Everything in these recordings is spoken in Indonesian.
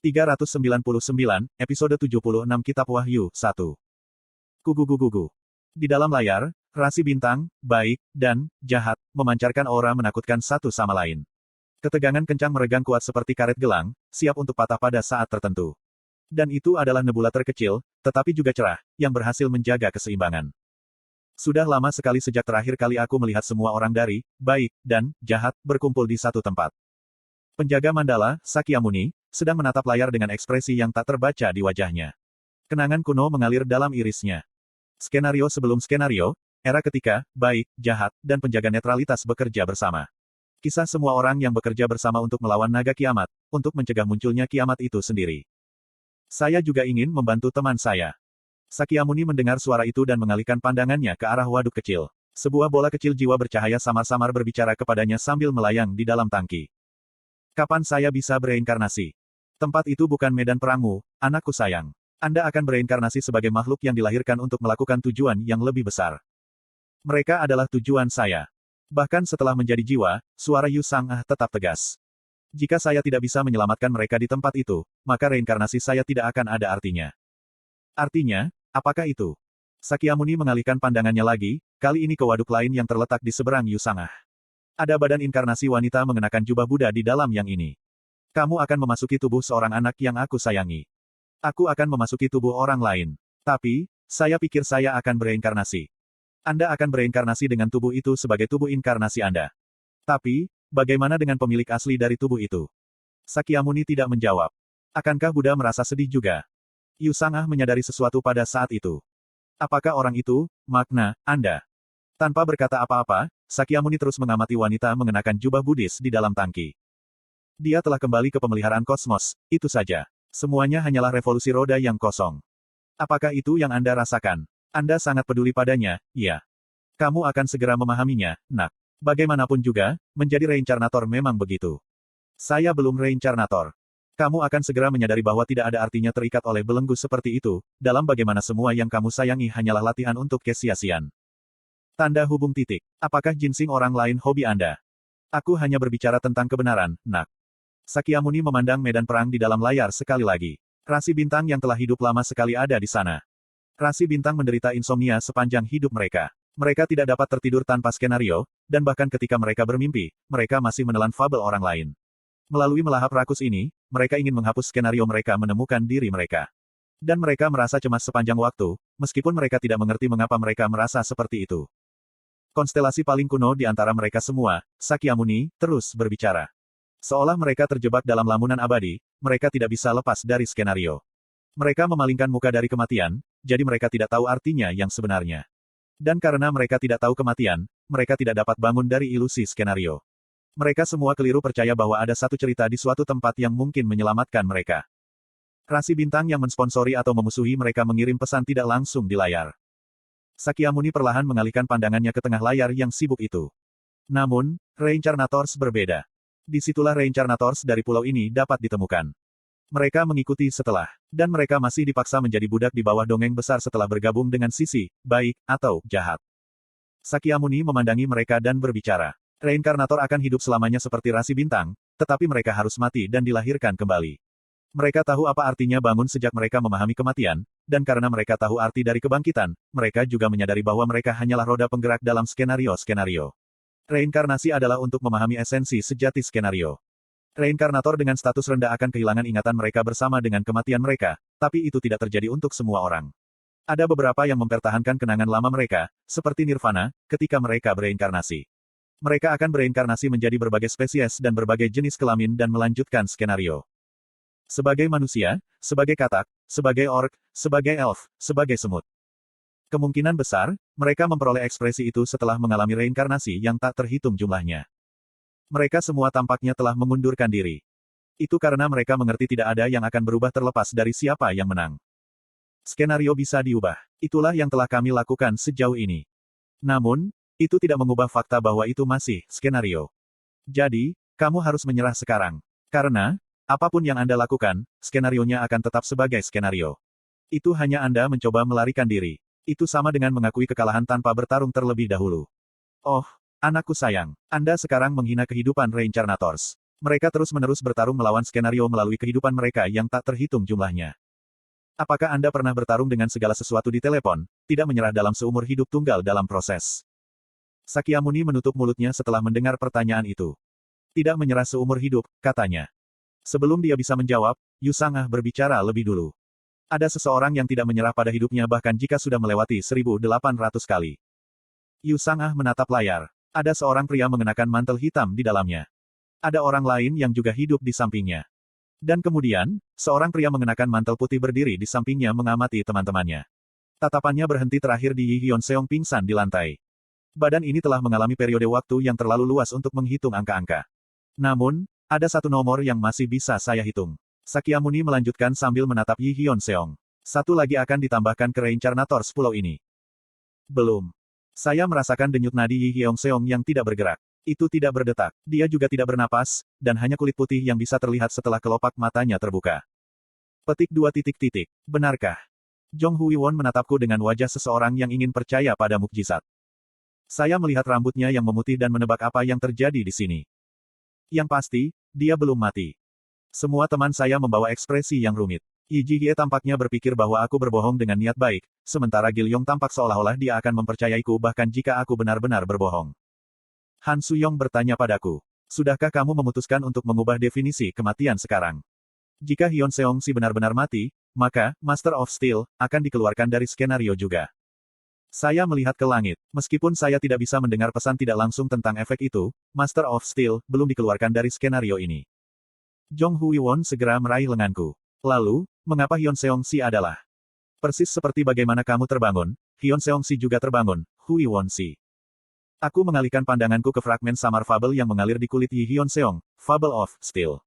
399, episode 76 Kitab Wahyu, 1. Gugu. Di dalam layar, rasi bintang, baik, dan jahat, memancarkan aura menakutkan satu sama lain. Ketegangan kencang meregang kuat seperti karet gelang, siap untuk patah pada saat tertentu. Dan itu adalah nebula terkecil, tetapi juga cerah, yang berhasil menjaga keseimbangan. Sudah lama sekali sejak terakhir kali aku melihat semua orang dari, baik, dan jahat, berkumpul di satu tempat. Penjaga mandala, Sakyamuni, sedang menatap layar dengan ekspresi yang tak terbaca di wajahnya. Kenangan kuno mengalir dalam irisnya. Skenario sebelum skenario, era ketika, baik, jahat, dan penjaga netralitas bekerja bersama. Kisah semua orang yang bekerja bersama untuk melawan naga kiamat, untuk mencegah munculnya kiamat itu sendiri. Saya juga ingin membantu teman saya. Sakyamuni mendengar suara itu dan mengalihkan pandangannya ke arah waduk kecil. Sebuah bola kecil jiwa bercahaya samar-samar berbicara kepadanya sambil melayang di dalam tangki. Kapan saya bisa bereinkarnasi? Tempat itu bukan medan perangmu, anakku sayang. Anda akan bereinkarnasi sebagai makhluk yang dilahirkan untuk melakukan tujuan yang lebih besar. Mereka adalah tujuan saya. Bahkan setelah menjadi jiwa, suara Yu Sang-ah tetap tegas. Jika saya tidak bisa menyelamatkan mereka di tempat itu, maka reinkarnasi saya tidak akan ada artinya. Artinya, apakah itu? Sakyamuni mengalihkan pandangannya lagi, kali ini ke waduk lain yang terletak di seberang Yu Sang-ah. Ada badan inkarnasi wanita mengenakan jubah Buddha di dalam yang ini. Kamu akan memasuki tubuh seorang anak yang aku sayangi. Aku akan memasuki tubuh orang lain. Tapi, saya pikir saya akan bereinkarnasi. Anda akan bereinkarnasi dengan tubuh itu sebagai tubuh inkarnasi Anda. Tapi, bagaimana dengan pemilik asli dari tubuh itu? Sakyamuni tidak menjawab. Akankah Buddha merasa sedih juga? Yu Sang-ah menyadari sesuatu pada saat itu. Apakah orang itu, makna, Anda? Tanpa berkata apa-apa, Sakyamuni terus mengamati wanita mengenakan jubah Buddhis di dalam tangki. Dia telah kembali ke pemeliharaan kosmos, itu saja. Semuanya hanyalah revolusi roda yang kosong. Apakah itu yang Anda rasakan? Anda sangat peduli padanya, iya. Kamu akan segera memahaminya, nak. Bagaimanapun juga, menjadi reinkarnator memang begitu. Saya belum reinkarnator. Kamu akan segera menyadari bahwa tidak ada artinya terikat oleh belenggu seperti itu, dalam bagaimana semua yang kamu sayangi hanyalah latihan untuk kesia-siaan. Tanda hubung titik. Apakah ginseng orang lain hobi Anda? Aku hanya berbicara tentang kebenaran, nak. Sakyamuni memandang medan perang di dalam layar sekali lagi. Rasi bintang yang telah hidup lama sekali ada di sana. Rasi bintang menderita insomnia sepanjang hidup mereka. Mereka tidak dapat tertidur tanpa skenario, dan bahkan ketika mereka bermimpi, mereka masih menelan fabel orang lain. Melalui melahap rakus ini, mereka ingin menghapus skenario mereka menemukan diri mereka. Dan mereka merasa cemas sepanjang waktu, meskipun mereka tidak mengerti mengapa mereka merasa seperti itu. Konstelasi paling kuno di antara mereka semua, Sakyamuni, terus berbicara. Seolah mereka terjebak dalam lamunan abadi, mereka tidak bisa lepas dari skenario. Mereka memalingkan muka dari kematian, jadi mereka tidak tahu artinya yang sebenarnya. Dan karena mereka tidak tahu kematian, mereka tidak dapat bangun dari ilusi skenario. Mereka semua keliru percaya bahwa ada satu cerita di suatu tempat yang mungkin menyelamatkan mereka. Rasi bintang yang mensponsori atau memusuhi mereka mengirim pesan tidak langsung di layar. Sakyamuni perlahan mengalihkan pandangannya ke tengah layar yang sibuk itu. Namun, Reincarnators berbeda. Disitulah Reincarnators dari pulau ini dapat ditemukan. Mereka mengikuti setelah, dan mereka masih dipaksa menjadi budak di bawah dongeng besar setelah bergabung dengan sisi, baik, atau jahat. Sakyamuni memandangi mereka dan berbicara. Reinkarnator akan hidup selamanya seperti rasi bintang, tetapi mereka harus mati dan dilahirkan kembali. Mereka tahu apa artinya bangun sejak mereka memahami kematian, dan karena mereka tahu arti dari kebangkitan, mereka juga menyadari bahwa mereka hanyalah roda penggerak dalam skenario-skenario. Reinkarnasi adalah untuk memahami esensi sejati skenario. Reinkarnator dengan status rendah akan kehilangan ingatan mereka bersama dengan kematian mereka, tapi itu tidak terjadi untuk semua orang. Ada beberapa yang mempertahankan kenangan lama mereka, seperti Nirvana, ketika mereka bereinkarnasi. Mereka akan bereinkarnasi menjadi berbagai spesies dan berbagai jenis kelamin dan melanjutkan skenario. Sebagai manusia, sebagai katak, sebagai orc, sebagai elf, sebagai semut. Kemungkinan besar, mereka memperoleh ekspresi itu setelah mengalami reinkarnasi yang tak terhitung jumlahnya. Mereka semua tampaknya telah mengundurkan diri. Itu karena mereka mengerti tidak ada yang akan berubah terlepas dari siapa yang menang. Skenario bisa diubah. Itulah yang telah kami lakukan sejauh ini. Namun, itu tidak mengubah fakta bahwa itu masih skenario. Jadi, kamu harus menyerah sekarang. Karena, apapun yang Anda lakukan, skenarionya akan tetap sebagai skenario. Itu hanya Anda mencoba melarikan diri. Itu sama dengan mengakui kekalahan tanpa bertarung terlebih dahulu. Oh, anakku sayang, Anda sekarang menghina kehidupan Reincarnators. Mereka terus-menerus bertarung melawan skenario melalui kehidupan mereka yang tak terhitung jumlahnya. Apakah Anda pernah bertarung dengan segala sesuatu di telepon, tidak menyerah dalam seumur hidup tunggal dalam proses? Sakyamuni menutup mulutnya setelah mendengar pertanyaan itu. Tidak menyerah seumur hidup, katanya. Sebelum dia bisa menjawab, Yu Sangah berbicara lebih dulu. Ada seseorang yang tidak menyerah pada hidupnya bahkan jika sudah melewati 1.800 kali. Yu Sangah menatap layar. Ada seorang pria mengenakan mantel hitam di dalamnya. Ada orang lain yang juga hidup di sampingnya. Dan kemudian, seorang pria mengenakan mantel putih berdiri di sampingnya mengamati teman-temannya. Tatapannya berhenti terakhir di Yi Hyun Seong pingsan di lantai. Badan ini telah mengalami periode waktu yang terlalu luas untuk menghitung angka-angka. Namun, ada satu nomor yang masih bisa saya hitung. Sakyamuni melanjutkan sambil menatap Yi Hyun Seong. Satu lagi akan ditambahkan ke Reincarnators pulau ini. Belum. Saya merasakan denyut nadi Yi Hyun Seong yang tidak bergerak. Itu tidak berdetak. Dia juga tidak bernapas, dan hanya kulit putih yang bisa terlihat setelah kelopak matanya terbuka. Petik 2 titik titik. Benarkah? Jong Hui Won menatapku dengan wajah seseorang yang ingin percaya pada mukjizat. Saya melihat rambutnya yang memutih dan menebak apa yang terjadi di sini. Yang pasti, dia belum mati. Semua teman saya membawa ekspresi yang rumit. Yi Jihye tampaknya berpikir bahwa aku berbohong dengan niat baik, sementara Gil Yong tampak seolah-olah dia akan mempercayaiku bahkan jika aku benar-benar berbohong. Han Suyong bertanya padaku, sudahkah kamu memutuskan untuk mengubah definisi kematian sekarang? Jika Hyun Seong Si benar-benar mati, maka Master of Steel akan dikeluarkan dari skenario juga. Saya melihat ke langit. Meskipun saya tidak bisa mendengar pesan tidak langsung tentang efek itu, Master of Steel belum dikeluarkan dari skenario ini. Jong Hui Won segera meraih lenganku. Lalu, mengapa Hyun Seong Si adalah? Persis seperti bagaimana kamu terbangun, Hyun Seong Si juga terbangun, Hui Won Si. Aku mengalihkan pandanganku ke fragmen samar fabel yang mengalir di kulit Yi Hyun Seong, Fable of Steel.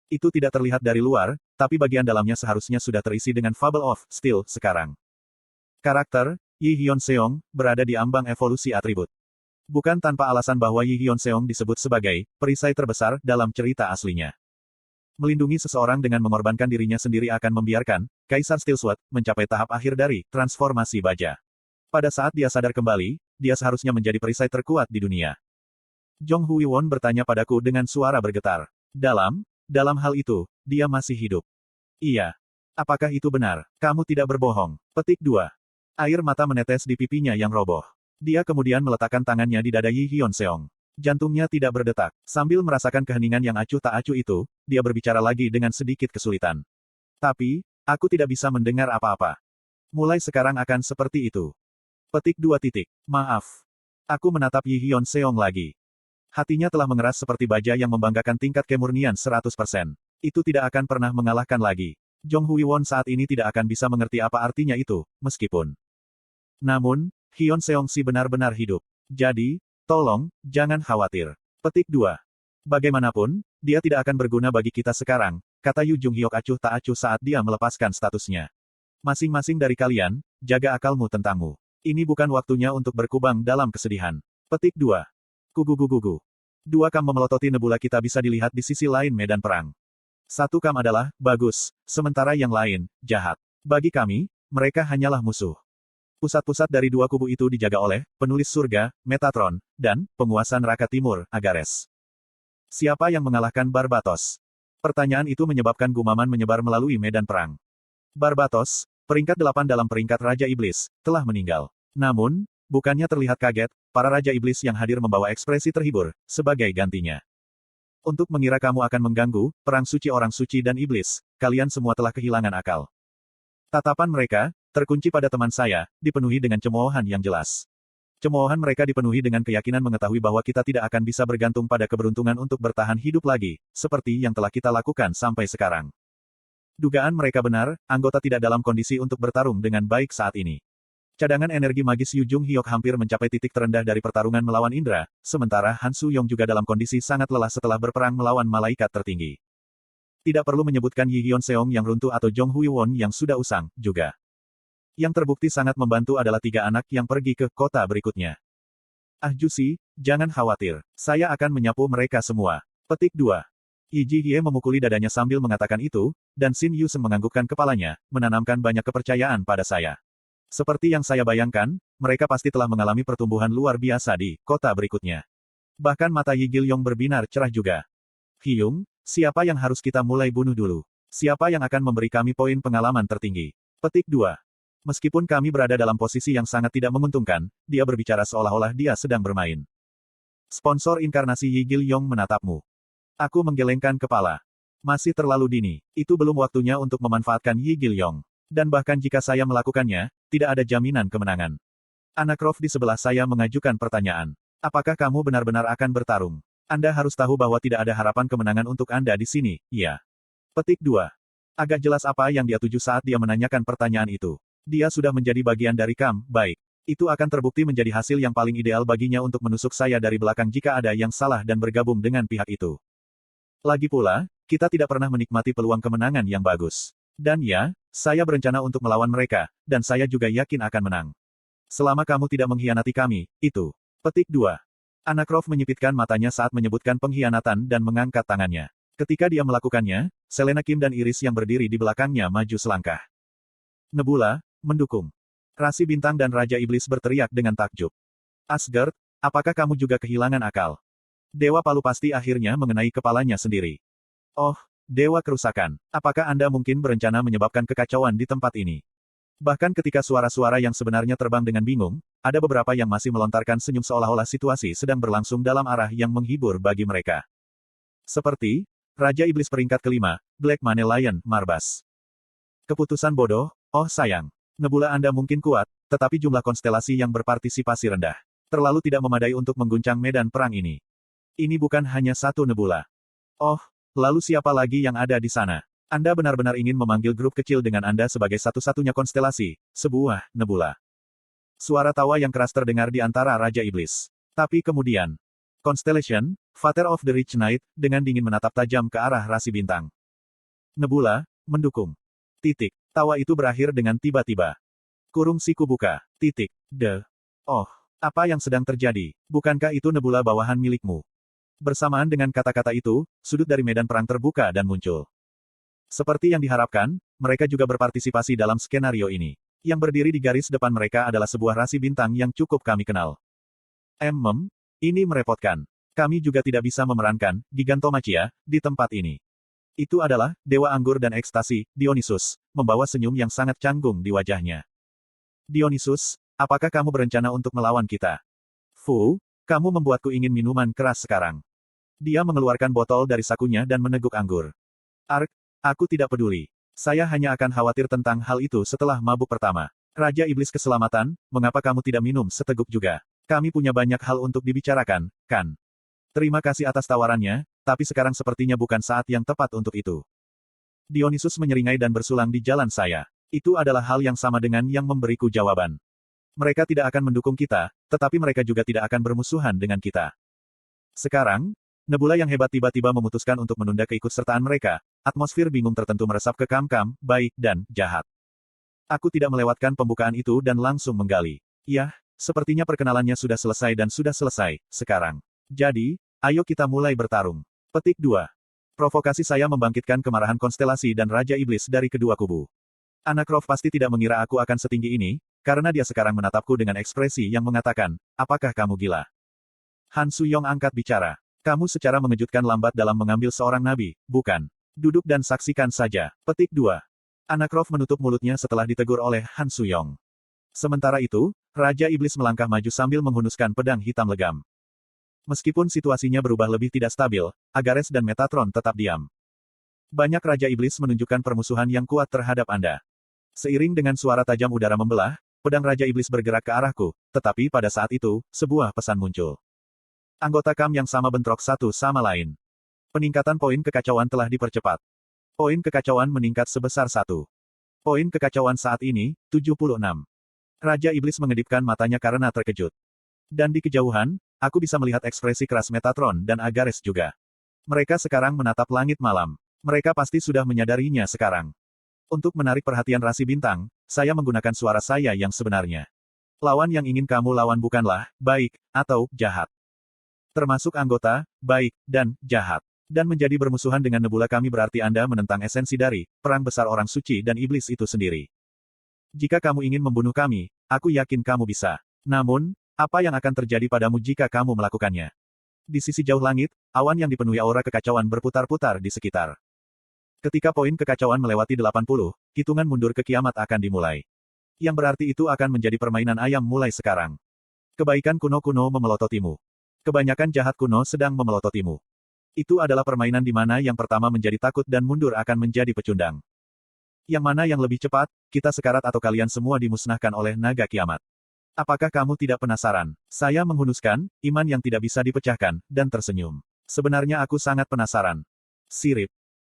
Itu tidak terlihat dari luar, tapi bagian dalamnya seharusnya sudah terisi dengan Fable of Steel sekarang. Karakter, Yi Hyun Seong, berada di ambang evolusi atribut. Bukan tanpa alasan bahwa Yi Hyun Seong disebut sebagai perisai terbesar dalam cerita aslinya. Melindungi seseorang dengan mengorbankan dirinya sendiri akan membiarkan Kaisar Steel Sword mencapai tahap akhir dari transformasi baja. Pada saat dia sadar kembali, dia seharusnya menjadi perisai terkuat di dunia. Jong Hui Won bertanya padaku dengan suara bergetar. Dalam hal itu, dia masih hidup. Iya. Apakah itu benar? Kamu tidak berbohong. Petik 2. Air mata menetes di pipinya yang roboh. Dia kemudian meletakkan tangannya di dada Yi Hyun Seong. Jantungnya tidak berdetak. Sambil merasakan keheningan yang acuh tak acuh itu, dia berbicara lagi dengan sedikit kesulitan. Tapi, aku tidak bisa mendengar apa-apa. Mulai sekarang akan seperti itu. Petik 2 titik. Maaf. Aku menatap Yi Hyun Seong lagi. Hatinya telah mengeras seperti baja yang membanggakan tingkat kemurnian 100%. Itu tidak akan pernah mengalahkan lagi. Jong Hui Won saat ini tidak akan bisa mengerti apa artinya itu, meskipun. Namun, Hyun Seong Si benar-benar hidup. Jadi, tolong, jangan khawatir. Petik 2. Bagaimanapun, dia tidak akan berguna bagi kita sekarang, kata Yu Jung Hyuk acuh tak acuh saat dia melepaskan statusnya. Masing-masing dari kalian, jaga akalmu tentangmu. Ini bukan waktunya untuk berkubang dalam kesedihan. Petik 2. Gugu. 2 kam memelototi nebula kita bisa dilihat di sisi lain medan perang. 1 kam adalah bagus, sementara yang lain jahat. Bagi kami, mereka hanyalah musuh. Pusat-pusat dari 2 kubu itu dijaga oleh penulis surga, Metatron, dan penguasa neraka timur, Agares. Siapa yang mengalahkan Barbatos? Pertanyaan itu menyebabkan gumaman menyebar melalui medan perang. Barbatos, peringkat 8 dalam peringkat Raja Iblis, telah meninggal. Namun, bukannya terlihat kaget, para Raja Iblis yang hadir membawa ekspresi terhibur, sebagai gantinya. Untuk mengira kamu akan mengganggu perang suci orang suci dan iblis, kalian semua telah kehilangan akal. Tatapan mereka, terkunci pada teman saya, dipenuhi dengan cemoohan yang jelas. Cemoohan mereka dipenuhi dengan keyakinan mengetahui bahwa kita tidak akan bisa bergantung pada keberuntungan untuk bertahan hidup lagi, seperti yang telah kita lakukan sampai sekarang. Dugaan mereka benar, anggota tidak dalam kondisi untuk bertarung dengan baik saat ini. Cadangan energi magis Yu Jung Hyuk hampir mencapai titik terendah dari pertarungan melawan Indra, sementara Han Suyong juga dalam kondisi sangat lelah setelah berperang melawan malaikat tertinggi. Tidak perlu menyebutkan Yi Hyun Seong yang runtuh atau Jong Hui Won yang sudah usang, juga. Yang terbukti sangat membantu adalah 3 anak yang pergi ke kota berikutnya. Ah Jusi, jangan khawatir, saya akan menyapu mereka semua. Petik 2. Yi Jihye memukuli dadanya sambil mengatakan itu, dan Shin Yuseng menganggukkan kepalanya, menanamkan banyak kepercayaan pada saya. Seperti yang saya bayangkan, mereka pasti telah mengalami pertumbuhan luar biasa di kota berikutnya. Bahkan mata Yi Gilyong berbinar cerah juga. Hyung, siapa yang harus kita mulai bunuh dulu? Siapa yang akan memberi kami poin pengalaman tertinggi? Petik 2. Meskipun kami berada dalam posisi yang sangat tidak menguntungkan, dia berbicara seolah-olah dia sedang bermain. Sponsor inkarnasi Yi Gil-yong menatapmu. Aku menggelengkan kepala. Masih terlalu dini, itu belum waktunya untuk memanfaatkan Yi Gil-yong. Dan bahkan jika saya melakukannya, tidak ada jaminan kemenangan. Anacroft di sebelah saya mengajukan pertanyaan. Apakah kamu benar-benar akan bertarung? Anda harus tahu bahwa tidak ada harapan kemenangan untuk Anda di sini, ya. Petik 2. Agak jelas apa yang dia tuju saat dia menanyakan pertanyaan itu. Dia sudah menjadi bagian dari KAM, baik. Itu akan terbukti menjadi hasil yang paling ideal baginya untuk menusuk saya dari belakang jika ada yang salah dan bergabung dengan pihak itu. Lagi pula, kita tidak pernah menikmati peluang kemenangan yang bagus. Dan ya, saya berencana untuk melawan mereka, dan saya juga yakin akan menang. Selama kamu tidak mengkhianati kami, itu. Petik 2. Anacroft menyipitkan matanya saat menyebutkan pengkhianatan dan mengangkat tangannya. Ketika dia melakukannya, Selena Kim dan Iris yang berdiri di belakangnya maju selangkah. Nebula, mendukung. Rasi Bintang dan Raja Iblis berteriak dengan takjub. Asgard, apakah kamu juga kehilangan akal? Dewa Palu pasti akhirnya mengenai kepalanya sendiri. Oh, Dewa Kerusakan, apakah Anda mungkin berencana menyebabkan kekacauan di tempat ini? Bahkan ketika suara-suara yang sebenarnya terbang dengan bingung, ada beberapa yang masih melontarkan senyum seolah-olah situasi sedang berlangsung dalam arah yang menghibur bagi mereka. Seperti, Raja Iblis peringkat kelima, Black Mane Lion, Marbas. Keputusan bodoh, oh sayang. Nebula Anda mungkin kuat, tetapi jumlah konstelasi yang berpartisipasi rendah. Terlalu tidak memadai untuk mengguncang medan perang ini. Ini bukan hanya satu nebula. Oh, lalu siapa lagi yang ada di sana? Anda benar-benar ingin memanggil grup kecil dengan Anda sebagai satu-satunya konstelasi, sebuah nebula. Suara tawa yang keras terdengar di antara Raja Iblis. Tapi kemudian, Constellation, Father of the Rich Knight, dengan dingin menatap tajam ke arah Rasi Bintang. Nebula, mendukung. Titik. Tawa itu berakhir dengan tiba-tiba. Kurung siku buka. Titik. Oh, apa yang sedang terjadi? Bukankah itu nebula bawahan milikmu? Bersamaan dengan kata-kata itu, sudut dari medan perang terbuka dan muncul. Seperti yang diharapkan, mereka juga berpartisipasi dalam skenario ini. Yang berdiri di garis depan mereka adalah sebuah rasi bintang yang cukup kami kenal. Ini merepotkan. Kami juga tidak bisa memerankan Gigantomachia di tempat ini. Itu adalah Dewa Anggur dan Ekstasi, Dionysus, membawa senyum yang sangat canggung di wajahnya. Dionysus, apakah kamu berencana untuk melawan kita? Fu, kamu membuatku ingin minuman keras sekarang. Dia mengeluarkan botol dari sakunya dan meneguk anggur. Aku tidak peduli. Saya hanya akan khawatir tentang hal itu setelah mabuk pertama. Raja Iblis Keselamatan, mengapa kamu tidak minum seteguk juga? Kami punya banyak hal untuk dibicarakan, kan? Terima kasih atas tawarannya, tapi sekarang sepertinya bukan saat yang tepat untuk itu. Dionysus menyeringai dan bersulang di jalan saya. Itu adalah hal yang sama dengan yang memberiku jawaban. Mereka tidak akan mendukung kita, tetapi mereka juga tidak akan bermusuhan dengan kita. Sekarang, nebula yang hebat tiba-tiba memutuskan untuk menunda keikutsertaan mereka. Atmosfer bingung tertentu meresap ke kam-kam, baik dan jahat. Aku tidak melewatkan pembukaan itu dan langsung menggali. Yah, sepertinya perkenalannya sudah selesai dan sudah selesai, sekarang. Jadi, ayo kita mulai bertarung. Petik 2. Provokasi saya membangkitkan kemarahan konstelasi dan Raja Iblis dari kedua kubu. Anacroft pasti tidak mengira aku akan setinggi ini, karena dia sekarang menatapku dengan ekspresi yang mengatakan, apakah kamu gila? Han Suyong angkat bicara. Kamu secara mengejutkan lambat dalam mengambil seorang nabi, bukan? Duduk dan saksikan saja. Petik 2. Anacroft menutup mulutnya setelah ditegur oleh Han Suyong. Sementara itu, Raja Iblis melangkah maju sambil menghunuskan pedang hitam legam. Meskipun situasinya berubah lebih tidak stabil, Agares dan Metatron tetap diam. Banyak Raja Iblis menunjukkan permusuhan yang kuat terhadap Anda. Seiring dengan suara tajam udara membelah, pedang Raja Iblis bergerak ke arahku, tetapi pada saat itu, sebuah pesan muncul. Anggota KAM yang sama bentrok satu sama lain. Peningkatan poin kekacauan telah dipercepat. Poin kekacauan meningkat sebesar 1. Poin kekacauan saat ini, 76. Raja Iblis mengedipkan matanya karena terkejut. Dan di kejauhan, aku bisa melihat ekspresi keras Metatron dan Agares juga. Mereka sekarang menatap langit malam. Mereka pasti sudah menyadarinya sekarang. Untuk menarik perhatian Rasi Bintang, saya menggunakan suara saya yang sebenarnya. Lawan yang ingin kamu lawan bukanlah baik atau jahat. Termasuk anggota baik dan jahat. Dan menjadi bermusuhan dengan nebula kami berarti Anda menentang esensi dari perang besar orang suci dan iblis itu sendiri. Jika kamu ingin membunuh kami, aku yakin kamu bisa. Namun, apa yang akan terjadi padamu jika kamu melakukannya? Di sisi jauh langit, awan yang dipenuhi aura kekacauan berputar-putar di sekitar. Ketika poin kekacauan melewati 80, hitungan mundur ke kiamat akan dimulai. Yang berarti itu akan menjadi permainan ayam mulai sekarang. Kebaikan kuno-kuno memelototimu. Kebanyakan jahat kuno sedang memelototimu. Itu adalah permainan di mana yang pertama menjadi takut dan mundur akan menjadi pecundang. Yang mana yang lebih cepat, kita sekarat atau kalian semua dimusnahkan oleh naga kiamat. Apakah kamu tidak penasaran? Saya menghunuskan, iman yang tidak bisa dipecahkan, dan tersenyum. Sebenarnya aku sangat penasaran. Sirip.